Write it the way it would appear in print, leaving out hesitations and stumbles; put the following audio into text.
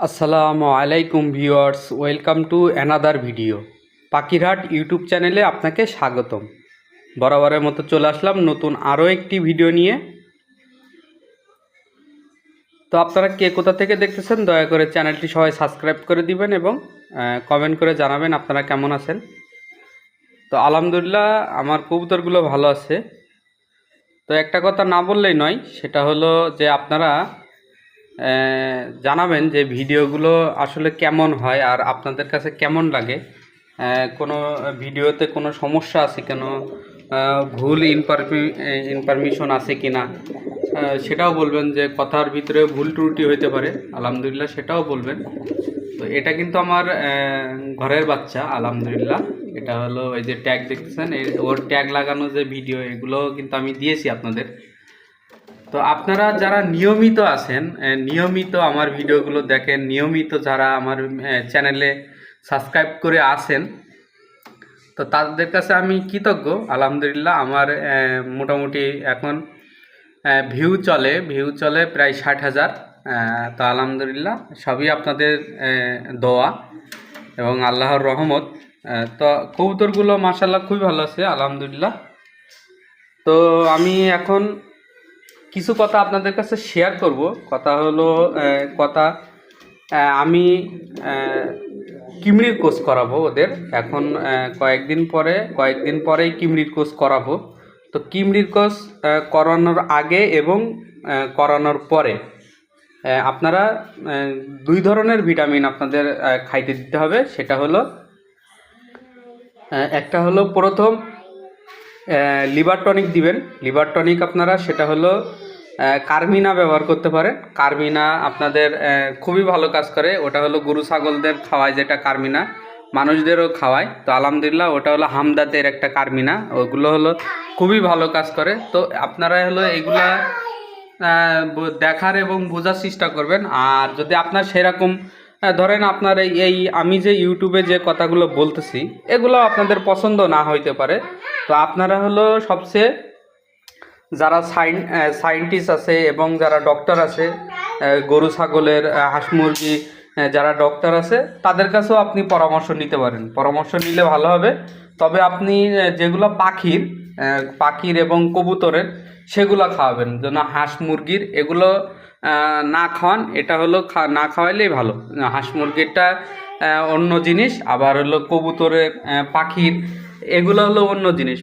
আসসালামু আলাইকুম viewers, welcome to another video. পাখিরহাট YouTube চ্যানেলে আপনাকে স্বাগতম। বরাবরের মতো চলে আসলাম নতুন আরও একটি ভিডিও নিয়ে। তো আপনারা কে কোথা থেকে দেখতেছেন দয়া করে চ্যানেলটি সবাই সাবস্ক্রাইব করে দিবেন এবং কমেন্ট করে জানাবেন আপনারা কেমন আছেন। তো আলহামদুলিল্লাহ আমার কবুতরগুলো ভালো আছে। তো একটা কথা না বললেই নয়, সেটা হলো যে আপনারা জানাবেন যে ভিডিওগুলো আসলে কেমন হয় আর আপনাদের কাছে কেমন লাগে। কোনো ভিডিওতে কোনো সমস্যা আছে কেন, ভুল ইনফরমেশন আছে কি না, সেটাও বলবেন। যে কথার ভিতরে ভুল ত্রুটি হইতে পারে, আলহামদুলিল্লাহ সেটাও বলবেন। তো এটা কিন্তু আমার ঘরের বাচ্চা, আলহামদুলিল্লাহ। এটা হলো এই যে ট্যাগ দেখতেছেন, ওর ট্যাগ লাগানো যে ভিডিও, এগুলো কিন্তু আমি দিয়েছি আপনাদের। তো আপনারা যারা নিয়মিত আছেন, নিয়মিত আমার ভিডিওগুলো দেখেন, নিয়মিত যারা আমার চ্যানেলে সাবস্ক্রাইব করে আসেন, তো তাদের কাছে আমি কৃতজ্ঞ। আলহামদুলিল্লাহ আমার মোটামুটি এখন ভিউ চলে প্রায় 60,000। তো আলহামদুলিল্লাহ সবই আপনাদের দোয়া এবং আল্লাহর রহমত। তো কবুতরগুলো মাশাআল্লাহ খুবই ভালো আছে, আলহামদুলিল্লাহ। তো আমি এখন কিছু কথা আপনাদের কাছে শেয়ার করব। কথা হলো আমি কিমরির কোর্স করাবো ওদের এখন। কয়েকদিন পরেই কিমরির কোর্স করাবো। তো কিমরির কোর্স করানোর আগে এবং করানোর পরে আপনারা দুই ধরনের ভিটামিন আপনাদের খাইতে দিতে হবে। সেটা হলো একটা হলো প্রথম লিভার টনিক দিবেন। লিভার টনিক আপনারা সেটা হলো কার্মিনা ব্যবহার করতে পারেন। কার্মিনা আপনাদের খুবই ভালো কাজ করে। ওটা হলো গরু ছাগলদের খাওয়ায়, যেটা কার্মিনা মানুষদেরও খাওয়ায়। তো আলহামদুলিল্লাহ ওটা হলো হামদাতের একটা কার্মিনা, ওগুলো হলো খুবই ভালো কাজ করে। তো আপনারা হলো এগুলা দেখার এবং বোঝার চেষ্টা করবেন। আর যদি আপনার সেরকম ধরেন আপনার এই আমি যে ইউটিউবে যে কথাগুলো বলতেছি, এগুলো আপনাদের পছন্দ না হইতে পারে। তো আপনারা হলো সবচেয়ে যারা সায়েন্টিস্ট আছে এবং যারা ডক্টর আছে, গরু ছাগলের হাঁস মুরগি যারা ডক্টর আছে, তাদের কাছেও আপনি পরামর্শ নিতে পারেন। পরামর্শ নিলে ভালো হবে। তবে আপনি যেগুলো পাখির এবং কবুতরের সেগুলো খাওয়াবেন, যেন হাঁস মুরগির এগুলো না খাওয়ান। এটা হলো না খাওয়াইলেই ভালো। হাঁস মুরগিরটা অন্য জিনিস, আবার হলো কবুতরের পাখির এগুলো হলো অন্য জিনিস।